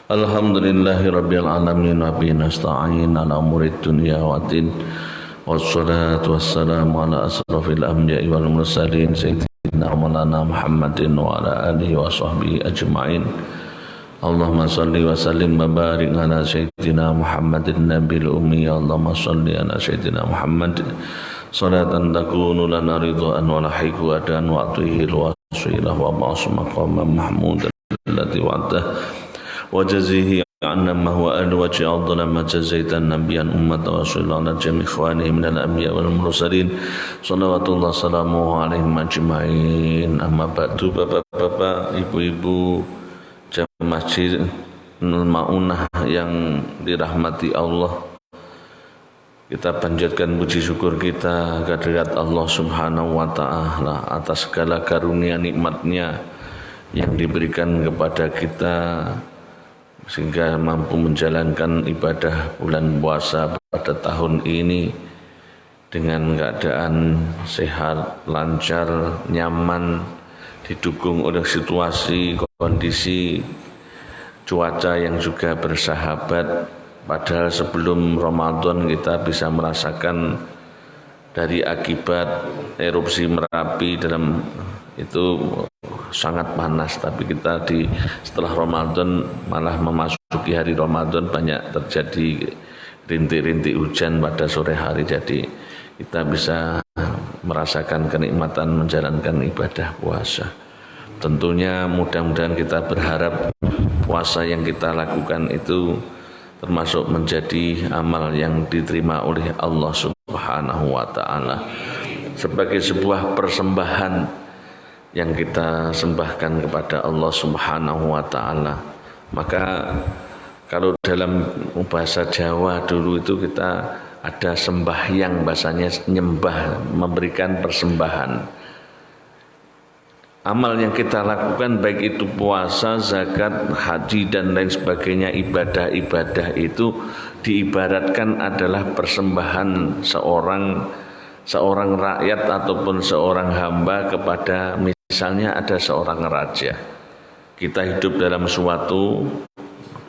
Alhamdulillahi rabbil alamin wa bihi nasta'in ala umurid dunya waddin wassalatu wassalamu ala asrafil anbiya'i wal mursalin sayyidina maulana Muhammadin wa ala alihi wa sahbihi ajma'in. Allahumma salli wa sallim wa barik ala sayyidina Muhammadin nabil ummi. Allahumma salli ala sayyidina Muhammad salatan takunu lana ridwan wa lahiqu adan wa atuhil wasilah wa ba'as maqamah mahmudan allati wa'dah وجزيه عنا ما هو أهل وجه أفضل ما جزيت النبيا أمة رسول الله على جميع إخوانه من الأنبياء والمرسلين صلوات الله وسلامه عليهم أجمعين. Amma ba'du, bapak-bapak, ibu-ibu jamaah masjid Nurul Maunah yang dirahmati Allah, kita panjatkan puji syukur kita kehadirat Allah Subhanahu wa ta'ala atas segala karunia nikmatnya yang diberikan kepada kita sehingga mampu menjalankan ibadah bulan puasa pada tahun ini dengan keadaan sehat, lancar, nyaman, didukung oleh situasi, kondisi cuaca yang juga bersahabat. Padahal sebelum Ramadan kita bisa merasakan dari akibat erupsi Merapi dalam itu sangat panas, tapi kita setelah Ramadan malah memasuki hari Ramadan banyak terjadi rintik-rintik hujan pada sore hari, jadi kita bisa merasakan kenikmatan menjalankan ibadah puasa. Tentunya mudah-mudahan kita berharap puasa yang kita lakukan itu termasuk menjadi amal yang diterima oleh Allah Subhanahu wa ta'ala sebagai sebuah persembahan yang kita sembahkan kepada Allah Subhanahu wa ta'ala. Maka kalau dalam bahasa Jawa dulu itu kita ada sembahyang, bahasanya nyembah, memberikan persembahan. Amal yang kita lakukan baik itu puasa, zakat, haji dan lain sebagainya, ibadah-ibadah itu diibaratkan adalah persembahan seorang rakyat ataupun seorang hamba kepada misalnya ada seorang raja. Kita hidup dalam suatu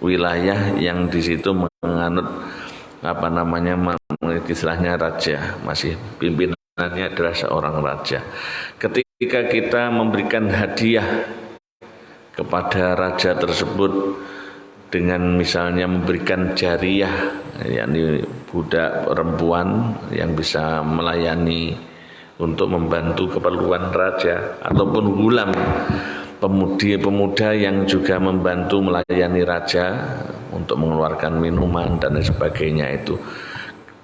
wilayah yang di situ menganut istilahnya raja, masih pimpinannya adalah seorang raja. Ketika kita memberikan hadiah kepada raja tersebut dengan misalnya memberikan jariah, yakni budak perempuan yang bisa melayani untuk membantu keperluan raja, ataupun gulam, pemuda yang juga membantu melayani raja untuk mengeluarkan minuman dan sebagainya itu.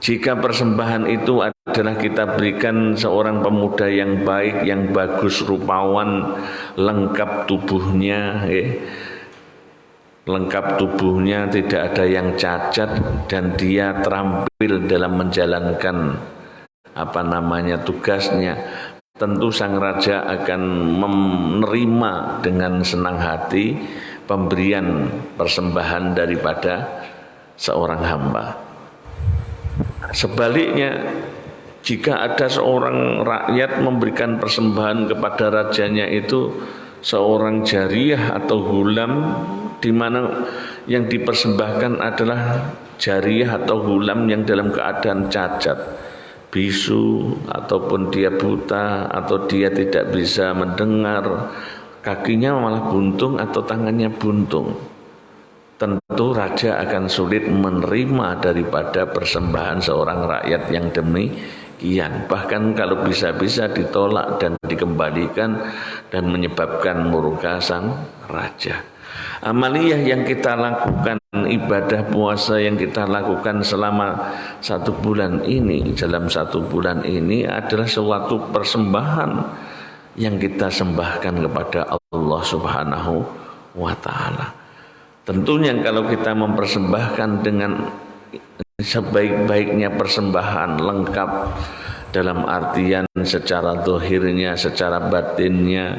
Jika persembahan itu adalah kita berikan seorang pemuda yang baik, yang bagus rupawan, lengkap tubuhnya, tidak ada yang cacat, dan dia terampil dalam menjalankan tugasnya, tentu sang raja akan menerima dengan senang hati pemberian persembahan daripada seorang hamba. Sebaliknya, jika ada seorang rakyat memberikan persembahan kepada rajanya itu seorang jariyah atau gulam, di mana yang dipersembahkan adalah jariyah atau gulam yang dalam keadaan cacat, bisu, ataupun dia buta, atau dia tidak bisa mendengar, kakinya malah buntung atau tangannya buntung, tentu raja akan sulit menerima daripada persembahan seorang rakyat yang demikian. Bahkan kalau bisa-bisa ditolak dan dikembalikan dan menyebabkan murka sang raja. Amaliyah yang kita lakukan, ibadah puasa yang kita lakukan selama 1 bulan ini, dalam 1 bulan ini adalah suatu persembahan yang kita sembahkan kepada Allah Subhanahu wa ta'ala. Tentunya kalau kita mempersembahkan dengan sebaik-baiknya persembahan, lengkap dalam artian secara zahirnya, secara batinnya,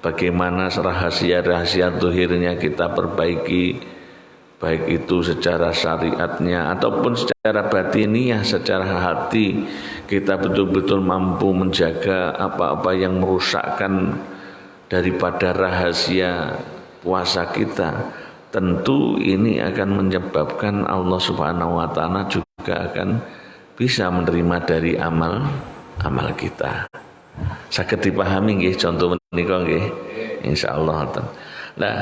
bagaimana rahasia-rahasia zahirnya kita perbaiki, baik itu secara syariatnya ataupun secara batiniah, secara hati kita betul-betul mampu menjaga apa-apa yang merusakkan daripada rahasia puasa kita, tentu ini akan menyebabkan Allah Subhanahu wa taala juga akan bisa menerima dari amal kita. Saged dipahami nggih contoh menika nggih insyaallah. Nah,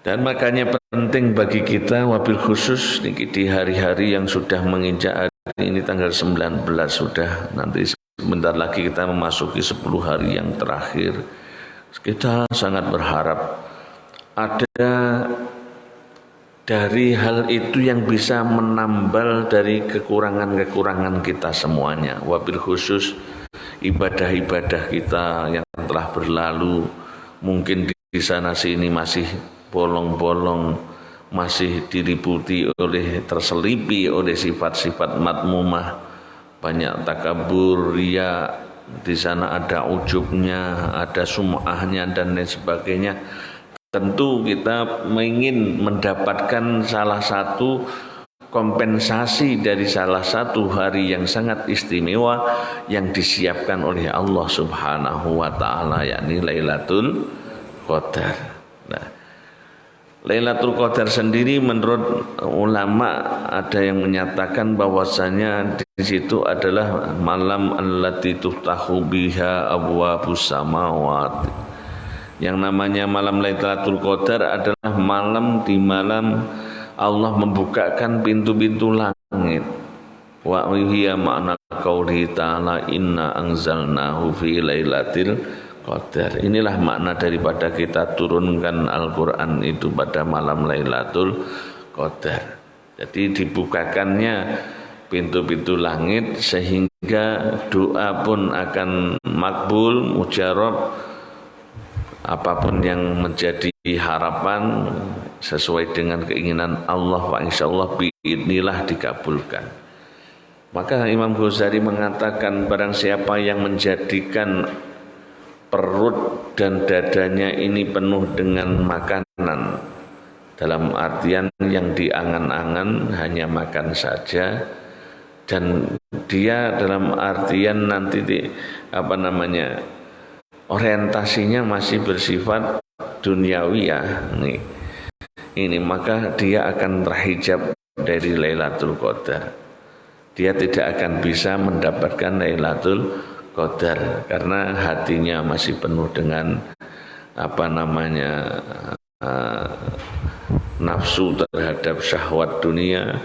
dan makanya penting bagi kita wabil khusus niki di hari-hari yang sudah menginjak hari ini tanggal 19 sudah, nanti sebentar lagi kita memasuki 10 hari yang terakhir. Kita sangat berharap ada dari hal itu yang bisa menambal dari kekurangan-kekurangan kita semuanya. Wabil khusus ibadah-ibadah kita yang telah berlalu, mungkin di sana sini masih bolong-bolong, masih diliputi oleh, terselipi oleh sifat-sifat madmumah, banyak takabur, riya, di sana ada ujubnya, ada sum'ahnya dan lain sebagainya. Tentu kita ingin mendapatkan salah satu kompensasi dari salah satu hari yang sangat istimewa yang disiapkan oleh Allah Subhanahu wa taala, yakni Lailatul Qadar. Nah, Lailatul Qadar sendiri menurut ulama ada yang menyatakan bahwasanya di situ adalah malam allati tuftahu biha abwabus samawat. Yang namanya malam Lailatul Qadar adalah malam di malam Allah membukakan pintu-pintu langit. Wa hiya ma'na qauli ta'ala inna anzalnahu fi lailatul qadar. Inilah makna daripada kita turunkan Al-Qur'an itu pada malam Lailatul Qadar. Jadi dibukakannya pintu-pintu langit sehingga doa pun akan makbul, mujarab, apapun yang menjadi harapan sesuai dengan keinginan Allah, wa insyaallah biidznillah dikabulkan. Maka Imam Ghazali mengatakan barang siapa yang menjadikan perut dan dadanya ini penuh dengan makanan, dalam artian yang diangan-angan hanya makan saja, dan dia dalam artian nanti orientasinya masih bersifat duniawiyah ini, maka dia akan terhijab dari Lailatul Qadar. Dia tidak akan bisa mendapatkan Lailatul Qadar karena hatinya masih penuh dengan nafsu terhadap syahwat dunia.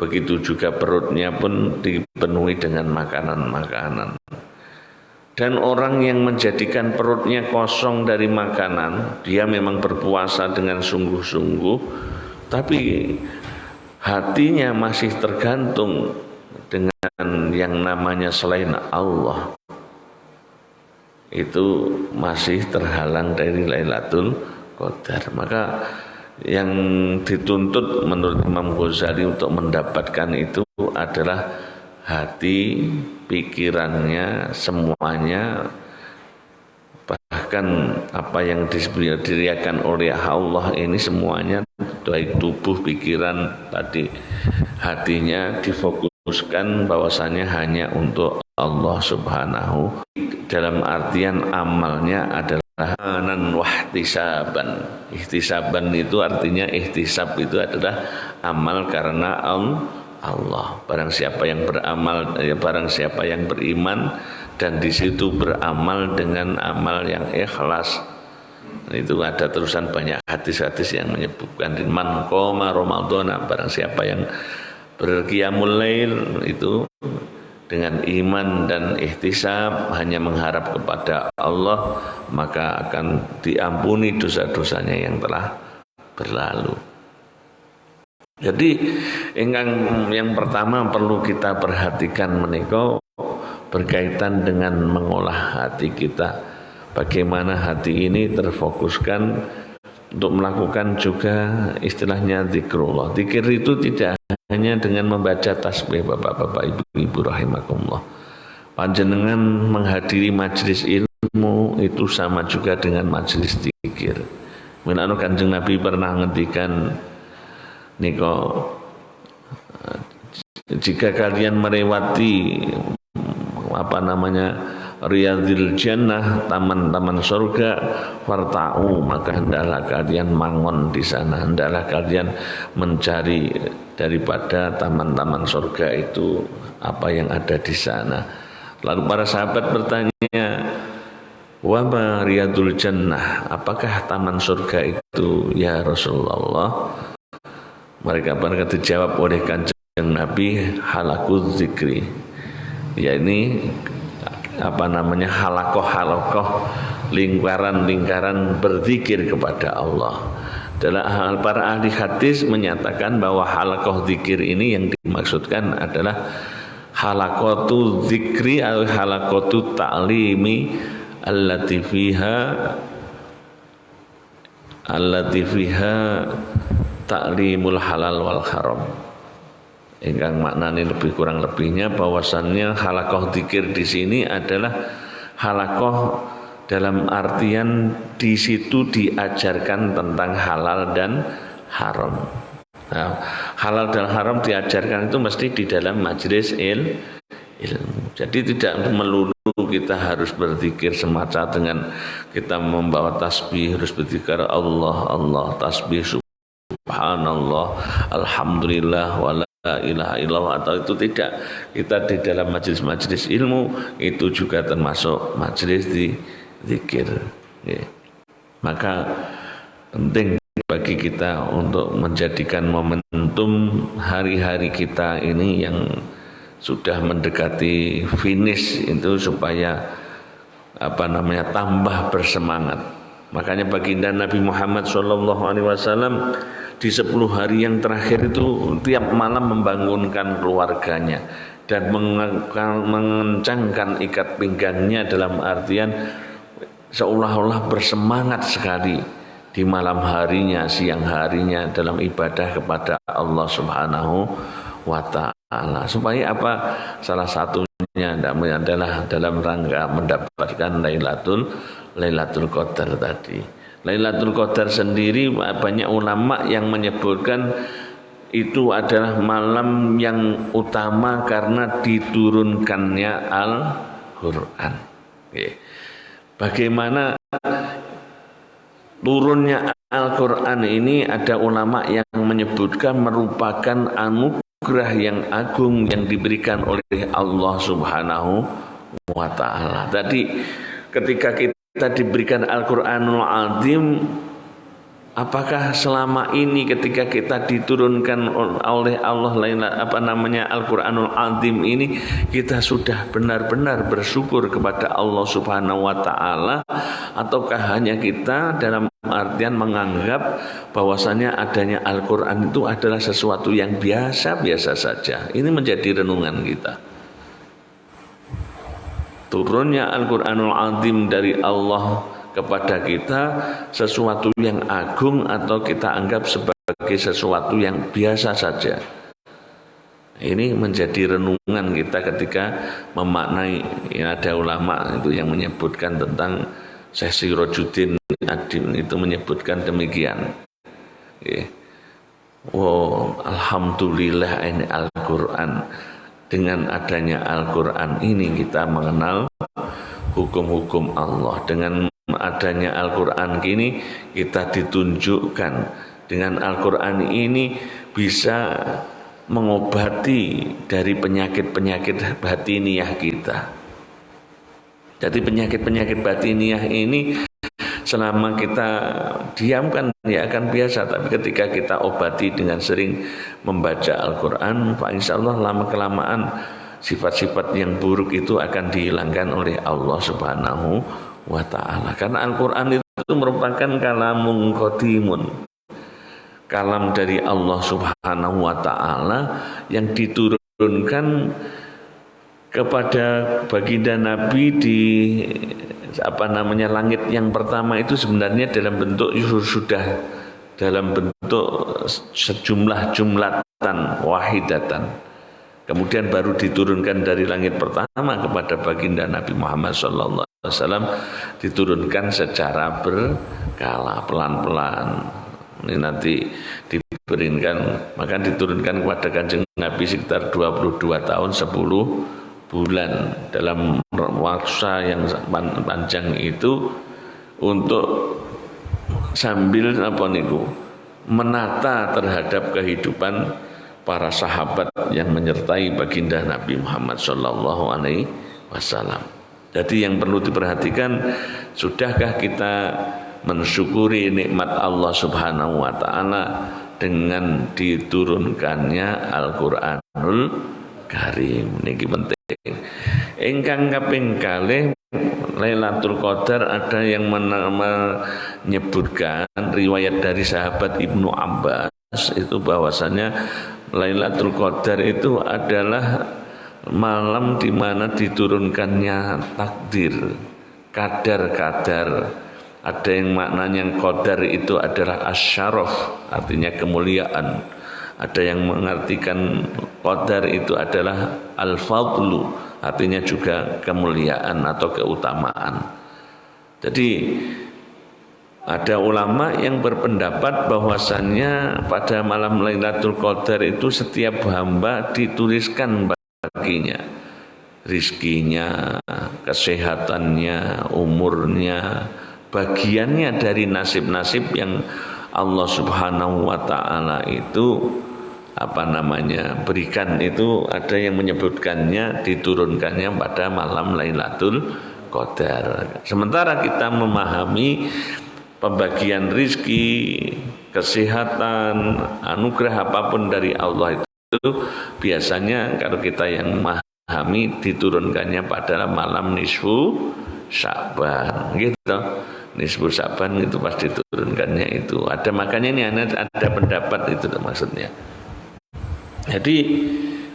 Begitu juga perutnya pun dipenuhi dengan makanan-makanan. Dan orang yang menjadikan perutnya kosong dari makanan, dia memang berpuasa dengan sungguh-sungguh, tapi hatinya masih tergantung dengan yang namanya selain Allah, itu masih terhalang dari Lailatul Qadar. Maka yang dituntut menurut Imam Ghazali untuk mendapatkan itu adalah hati, pikirannya, semuanya, bahkan apa yang diriakan oleh Allah ini semuanya, baik tubuh, pikiran, tadi hatinya difokuskan bahwasanya hanya untuk Allah Subhanahu. Dalam artian amalnya adalah anan wahtisaban. Ihtisaban itu artinya, ihtisab itu adalah amal karena Allah. Barang siapa yang beramal, barang siapa yang beriman dan di situ beramal dengan amal yang ikhlas, itu ada terusan banyak hadis-hadis yang menyebutkan man qoma ramadhana, barang siapa yang berqiyamul lail itu dengan iman dan ihtisab hanya mengharap kepada Allah, maka akan diampuni dosa-dosanya yang telah berlalu. Jadi yang pertama perlu kita perhatikan menika berkaitan dengan mengolah hati kita. Bagaimana hati ini terfokuskan untuk melakukan juga istilahnya zikrullah. Zikir itu tidak hanya dengan membaca tasbih, bapak-bapak, ibu-ibu rahimakumullah. Panjenengan menghadiri majelis ilmu itu sama juga dengan majelis zikir. Menurut Kanjeng Nabi pernah ngendikan niko, jika kalian melewati riyadil jannah, taman-taman surga, farta'u, maka hendaklah kalian mangon di sana, hendaklah kalian mencari daripada taman-taman surga itu apa yang ada di sana. Lalu para sahabat bertanya, wa ma riyadul jannah, apakah taman surga itu ya Rasulullah? Mereka dijawab oleh Kanjeng Nabi, halakuz zikri, yakni halakoh lingkaran berzikir kepada Allah. Dalam para ahli hadis menyatakan bahwa halakoh zikir ini yang dimaksudkan adalah halakotu zikri atau halakotu ta'limi allati fiha ta'limul halal wal haram. Ingkang maknanya lebih kurang lebihnya bahwasannya halakoh zikir di sini adalah halakoh dalam artian di situ diajarkan tentang halal dan haram. Nah, halal dan haram diajarkan itu mesti di dalam majelis ilmu. Jadi tidak melulu kita harus berzikir semata dengan kita membawa tasbih, harus berzikir Allah, Allah, tasbih subhanallah, alhamdulillah, wala ilaha illallah, atau itu tidak. Kita di dalam majelis-majelis ilmu itu juga termasuk majelis di zikir. Maka penting bagi kita untuk menjadikan momentum hari-hari kita ini yang sudah mendekati finish itu supaya tambah bersemangat. Makanya baginda Nabi Muhammad SAW di 10 hari yang terakhir itu tiap malam membangunkan keluarganya dan mengencangkan ikat pinggangnya, dalam artian seolah-olah bersemangat sekali di malam harinya, siang harinya dalam ibadah kepada Allah Subhanahu wa ta'ala. Supaya apa? Salah satunya adalah dalam rangka mendapatkan Lailatul Qadar tadi. Lailatul Qadar sendiri banyak ulama yang menyebutkan itu adalah malam yang utama karena diturunkannya Al-Quran. Bagaimana turunnya Al-Quran ini, ada ulama yang menyebutkan merupakan anugerah yang agung yang diberikan oleh Allah Subhanahu wa ta'ala. Tadi ketika kita diberikan Al-Quranul Azim, apakah selama ini ketika kita diturunkan oleh Allah Al-Quranul Azim ini, kita sudah benar-benar bersyukur kepada Allah Subhanahu wa ta'ala, ataukah hanya kita dalam artian menganggap bahwasanya adanya Al-Quran itu adalah sesuatu yang biasa-biasa saja? Ini menjadi renungan kita. Turunnya Al-Quranul Azim dari Allah kepada kita sesuatu yang agung atau kita anggap sebagai sesuatu yang biasa saja? Ini menjadi renungan kita ketika memaknai. Ada ulama itu yang menyebutkan tentang Syekh Sirajuddin Adim itu menyebutkan demikian. Alhamdulillah ini Al-Quran. Dengan adanya Al-Quran ini kita mengenal hukum-hukum Allah. Dengan adanya Al-Quran ini kita ditunjukkan dengan Al-Quran ini bisa mengobati dari penyakit-penyakit batiniah kita. Jadi penyakit-penyakit batiniah ini selama kita diamkan ya akan biasa, tapi ketika kita obati dengan sering membaca Al-Quran, insyaallah lama-kelamaan sifat-sifat yang buruk itu akan dihilangkan oleh Allah Subhanahu wa ta'ala. Karena Al-Quran itu merupakan kalamun qadimun, kalam dari Allah Subhanahu wa ta'ala yang diturunkan kepada baginda Nabi di langit yang pertama itu sebenarnya dalam bentuk sejumlah jumlatan wahidatan. Kemudian baru diturunkan dari langit pertama kepada baginda Nabi Muhammad SAW, diturunkan secara berkala, pelan-pelan. Ini nanti diberikan, maka diturunkan kepada Kanjeng Nabi sekitar 22 tahun 10 bulan dalam masa yang panjang itu untuk sambil menata terhadap kehidupan para sahabat yang menyertai baginda Nabi Muhammad SAW. Jadi yang perlu diperhatikan, sudahkah kita mensyukuri nikmat Allah Subhanahu wa taala dengan diturunkannya Al-Qur'anul Karim. Niki penting. Ingkang kaping kalih Lailatul Qadar, ada yang menyebutkan riwayat dari sahabat Ibnu Abbas itu bahwasanya Lailatul Qadar itu adalah malam di mana diturunkannya takdir, kadar-kadar. Ada yang maknanya qadar itu adalah asyaraf, artinya kemuliaan. Ada yang mengartikan qadar itu adalah al-fadlu, artinya juga kemuliaan atau keutamaan. Jadi ada ulama yang berpendapat bahwasannya pada malam Lailatul Qadar itu setiap hamba dituliskan baginya rizkinya, kesehatannya, umurnya, bagiannya dari nasib-nasib yang Allah Subhanahu wa taala itu berikan. Itu ada yang menyebutkannya diturunkannya pada malam Lailatul Qadar. Sementara kita memahami pembagian rizki, kesehatan, anugerah apapun dari Allah itu biasanya kalau kita yang memahami diturunkannya pada malam nisfu Sya'ban gitu. Nisfu Sya'ban itu pasti diturunkannya itu. Ada, makanya ini ada pendapat itu maksudnya. Jadi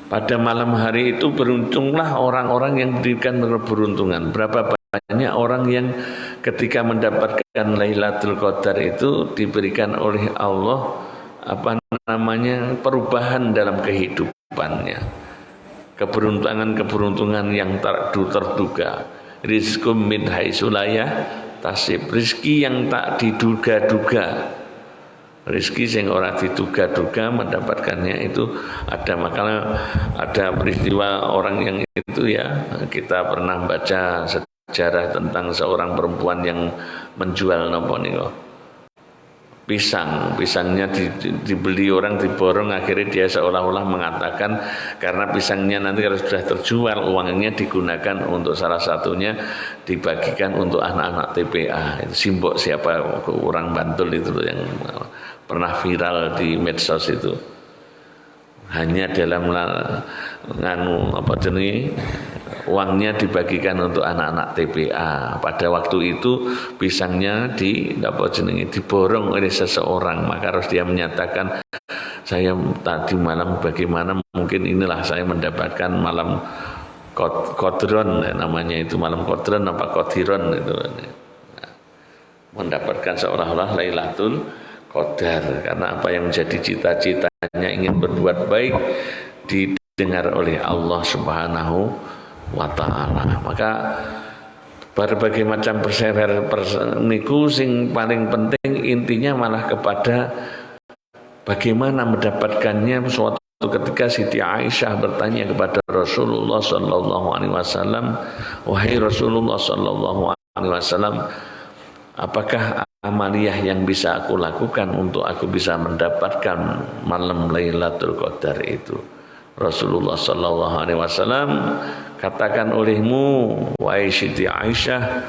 pada malam hari itu beruntunglah orang-orang yang diberikan keberuntungan. Berapa banyak orang yang ketika mendapatkan Lailatul Qadar itu diberikan oleh Allah perubahan dalam kehidupannya. Keberuntungan yang terduga. Rizqum min haitsu la yahtasib. Rizki yang tak diduga-duga. Rizki yang orang diduga-duga mendapatkannya itu ada. Makanya ada peristiwa orang yang itu ya, kita pernah baca sejarah tentang seorang perempuan yang menjual pisangnya dibeli orang, diborong, akhirnya dia seolah-olah mengatakan karena pisangnya nanti kalau sudah terjual uangnya digunakan untuk salah satunya dibagikan untuk anak-anak TPA. Itu simbok siapa orang Bantul itu yang pernah viral di medsos itu. Hanya dalam uangnya dibagikan untuk anak-anak TPA. Pada waktu itu pisangnya diborong oleh seseorang, maka harus dia menyatakan, saya tadi malam bagaimana mungkin inilah saya mendapatkan malam Qadron, namanya itu malam Qadron apa Qadiron itu. Mendapatkan seolah-olah Lailatul Qadar, karena apa yang menjadi cita-citanya ingin berbuat baik didengar oleh Allah Subhanahu wa ta'ala. Maka berbagai macam niku sing paling penting intinya malah kepada bagaimana mendapatkannya. Suatu ketika Siti Aisyah bertanya kepada Rasulullah sallallahu alaihi wasallam, wahai Rasulullah sallallahu alaihi wasallam, apakah amaliyah yang bisa aku lakukan untuk aku bisa mendapatkan malam Lailatul Qadar itu? Rasulullah sallallahu alaihi wasallam katakan olehmu, wahai Siti Aisyah,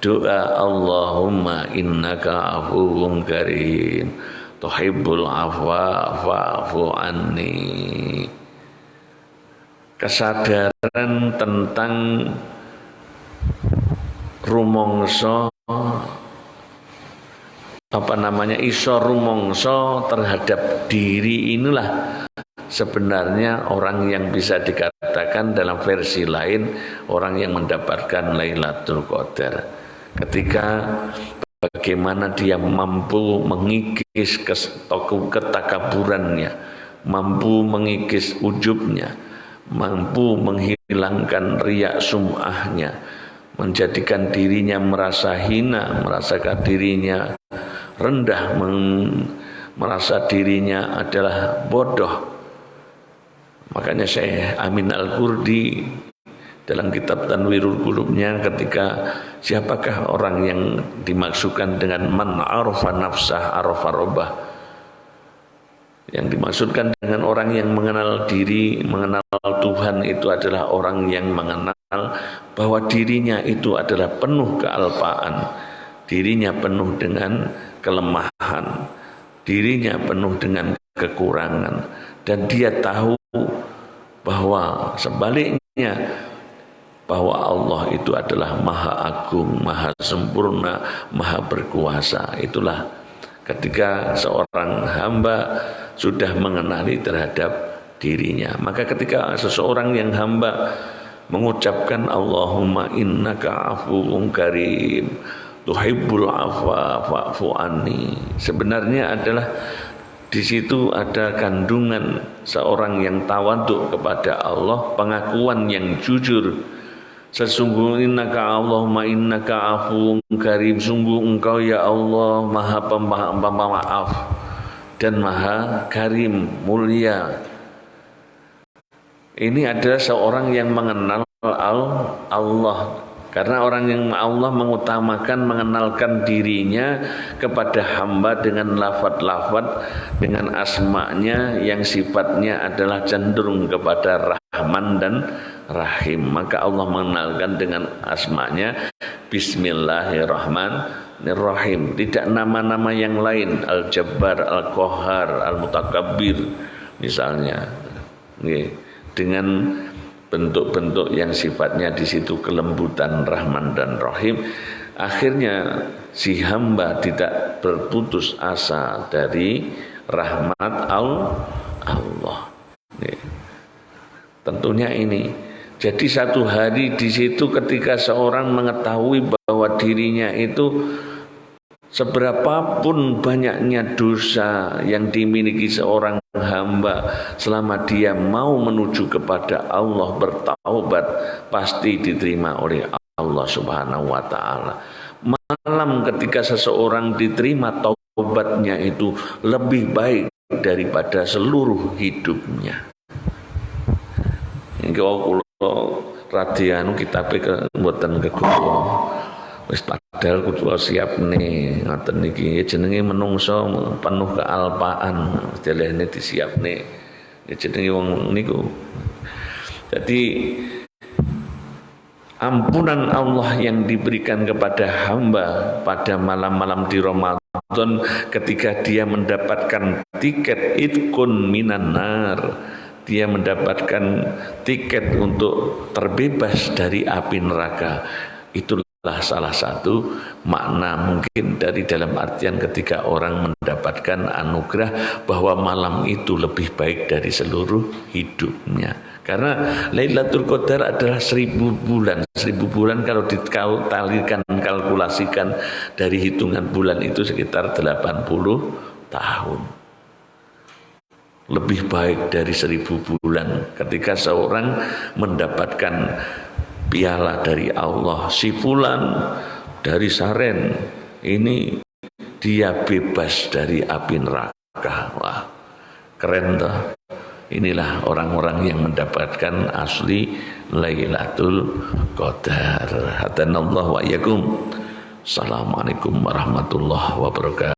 doa Allahumma innaka afuwwun karim tuhibbul afwa fa'fu anni. Kesadaran tentang rumangsa iso rumangsa terhadap diri, inilah sebenarnya orang yang bisa dikatakan dalam versi lain orang yang mendapatkan Lailatul Qadar. Ketika bagaimana dia mampu mengikis ketakaburannya, mampu mengikis ujubnya, mampu menghilangkan riya sum'ahnya, menjadikan dirinya merasa hina, merasakan dirinya rendah, merasa dirinya adalah bodoh. Makanya Syekh Amin Al-Hurdi dalam kitab Tanwirul Qulubnya ketika siapakah orang yang dimaksudkan dengan man arafa nafsah arafa rabbah. Yang dimaksudkan dengan orang yang mengenal diri, mengenal Tuhan itu adalah orang yang mengenal bahwa dirinya itu adalah penuh kealpaan, dirinya penuh dengan kelemahan, dirinya penuh dengan kekurangan, dan dia tahu bahwa sebaliknya bahwa Allah itu adalah Maha Agung, Maha Sempurna, Maha Berkuasa. Itulah ketika seorang hamba sudah mengenali terhadap dirinya. Maka ketika seseorang yang hamba mengucapkan Allahumma innaka afuwun karim tuhibbul afwa fa'fu anni, sebenarnya adalah di situ ada kandungan seorang yang tawaduk kepada Allah, pengakuan yang jujur. Sesungguhnya Allahumma innaka afuwun karim, sungguh engkau ya Allah maha pemaaf dan maha karim, mulia. Ini adalah seorang yang mengenal Allah. Karena orang yang Allah mengutamakan mengenalkan dirinya kepada hamba dengan lafaz-lafaz, dengan asma'nya yang sifatnya adalah cenderung kepada Rahman dan Rahim. Maka Allah mengenalkan dengan asma'nya Bismillahirrahmanirrahim. Tidak nama-nama yang lain, Al-Jabbar, Al-Qahhar, Al-Mutakabbir misalnya. Dengan bentuk-bentuk yang sifatnya di situ kelembutan, Rahman dan Rahim. Akhirnya si hamba tidak berputus asa dari rahmat Allah. Tentunya ini. Jadi satu hari di situ ketika seorang mengetahui bahwa dirinya itu seberapapun banyaknya dosa yang dimiliki seorang hamba, selama dia mau menuju kepada Allah bertaubat, pasti diterima oleh Allah Subhanahu wa ta'ala. Malam ketika seseorang diterima taubatnya itu lebih baik daripada seluruh hidupnya. Ini kalau radianu kitabe mboten kegowo. Wis padahal kudu siap nih ngoten niki jenenge menungso penuh kealpaan, istilahne disiapne jenenge wong niku. Jadi ampunan Allah yang diberikan kepada hamba pada malam-malam di Ramadan ketika dia mendapatkan tiket itkun minan nar, dia mendapatkan tiket untuk terbebas dari api neraka. Itulah salah satu makna mungkin dari dalam artian ketika orang mendapatkan anugerah bahwa malam itu lebih baik dari seluruh hidupnya. Karena Lailatul Qadar adalah 1000 bulan. 1000 bulan kalau ditalikan, kalkulasikan dari hitungan bulan itu sekitar 80 tahun. Lebih baik dari 1000 bulan ketika seorang mendapatkan piala dari Allah, si fulan dari Saren ini dia bebas dari api neraka. Wah, keren toh. Inilah orang-orang yang mendapatkan asli Lailatul Qadar. Hadanallahu wa iyyakum. Assalamualaikum warahmatullahi wabarakatuh.